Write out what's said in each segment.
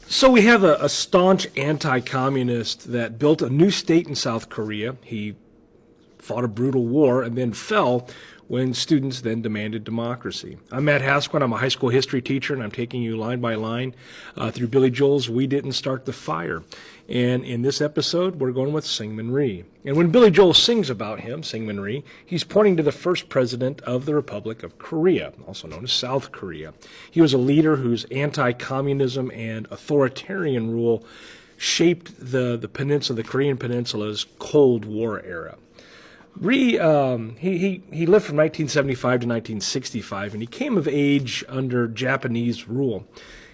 So we have a staunch anti-communist that built a new state in South Korea. He fought a brutal war and then fell when students then demanded democracy. I'm Matt Hasquin. I'm a high school history teacher, and I'm taking you line by line through Billy Joel's We Didn't Start the Fire. And in this episode, we're going with Syngman Rhee. And when Billy Joel sings about him, Syngman Rhee, he's pointing to the first president of the Republic of Korea, also known as South Korea. He was a leader whose anti-communism and authoritarian rule shaped the peninsula, the Korean peninsula's Cold War era. Rhee, he lived from 1975 to 1965, and he came of age under Japanese rule.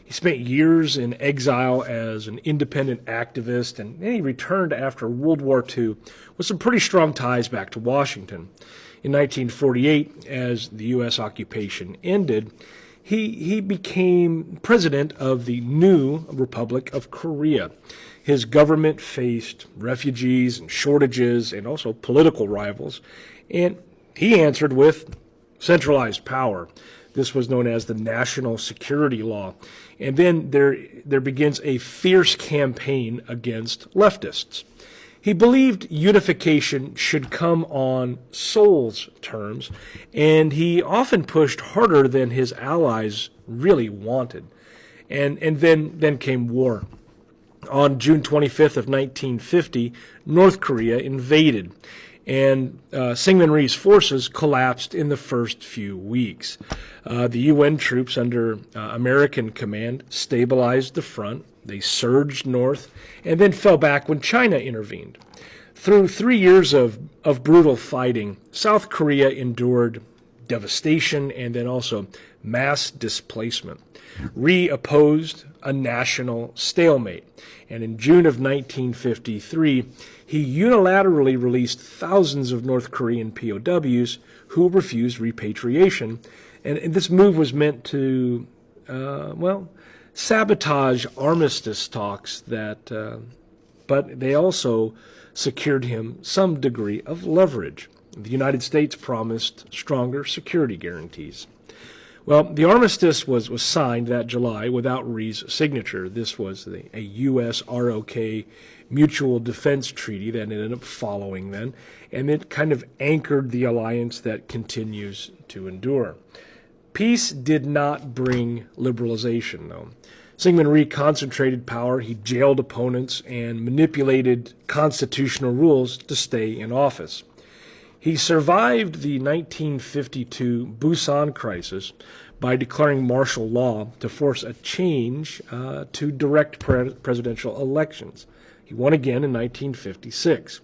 He spent years in exile as an independent activist, and then he returned after World War II with some pretty strong ties back to Washington. In 1948, as the U.S. occupation ended, he became president of the new Republic of Korea. His government faced refugees and shortages and also political rivals, and he answered with centralized power. This was known as the National Security Law. And then there begins a fierce campaign against leftists. He believed unification should come on Seoul's terms, and he often pushed harder than his allies really wanted. And then came war. On June 25th of 1950, North Korea invaded, and Syngman Rhee's forces collapsed in the first few weeks. The UN troops under American command stabilized the front. They surged north and then fell back when China intervened. Through 3 years of brutal fighting, South Korea endured devastation and then also mass displacement. Rhee opposed a national stalemate, and in June of 1953, he unilaterally released thousands of North Korean POWs who refused repatriation, and this move was meant to, sabotage armistice talks but they also secured him some degree of leverage. The United States promised stronger security guarantees. Well, the armistice was signed that July without Rhee's signature. This was a U.S. ROK mutual defense treaty that ended up following then, and it kind of anchored the alliance that continues to endure. Peace did not bring liberalization, though. Syngman Rhee concentrated power, he jailed opponents, and manipulated constitutional rules to stay in office. He survived the 1952 Busan crisis by declaring martial law to force a change to direct presidential elections. He won again in 1956.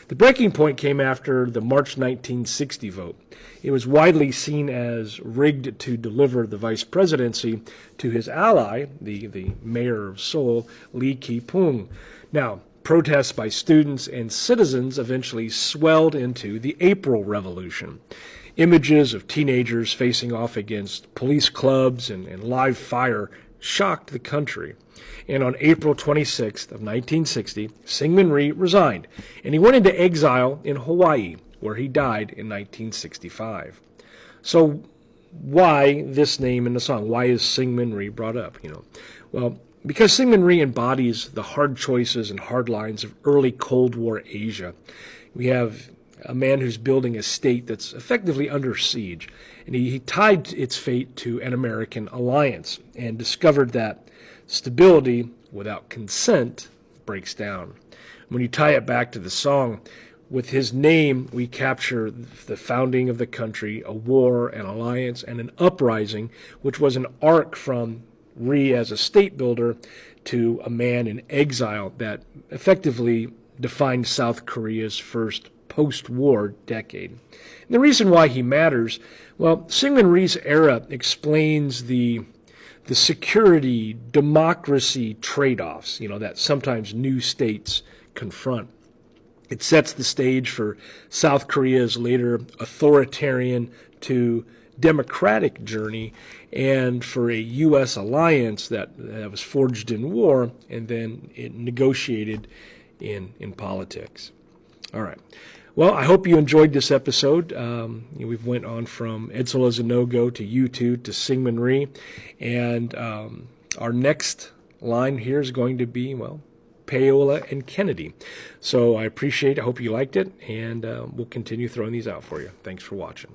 The breaking point came after the March 1960 vote. It was widely seen as rigged to deliver the vice presidency to his ally, the mayor of Seoul, Lee Ki-pung. Now, protests by students and citizens eventually swelled into the April Revolution. Images of teenagers facing off against police clubs and live fire shocked the country. And on April 26th of 1960, Syngman Rhee resigned, and he went into exile in Hawaii, where he died in 1965. So why this name in the song? Why is Syngman Rhee brought up? Well, because Syngman Rhee embodies the hard choices and hard lines of early Cold War Asia. We have a man who's building a state that's effectively under siege, and he tied its fate to an American alliance and discovered that stability without consent breaks down. When you tie it back to the song, with his name, we capture the founding of the country, a war, an alliance, and an uprising, which was an arc from Rhee as a state builder to a man in exile that effectively defined South Korea's first post-war decade. And the reason why he matters, well, Syngman Rhee's era explains the security, democracy trade-offs, that sometimes new states confront. It sets the stage for South Korea's later authoritarian to democratic journey and for a U.S. alliance that was forged in war and then it negotiated in politics. All right. Well, I hope you enjoyed this episode. We've went on from Edsel is a No-Go to U2 to Syngman Rhee. And our next line here is going to be, well, Payola and Kennedy. So I appreciate it. I hope you liked it, and we'll continue throwing these out for you. Thanks for watching.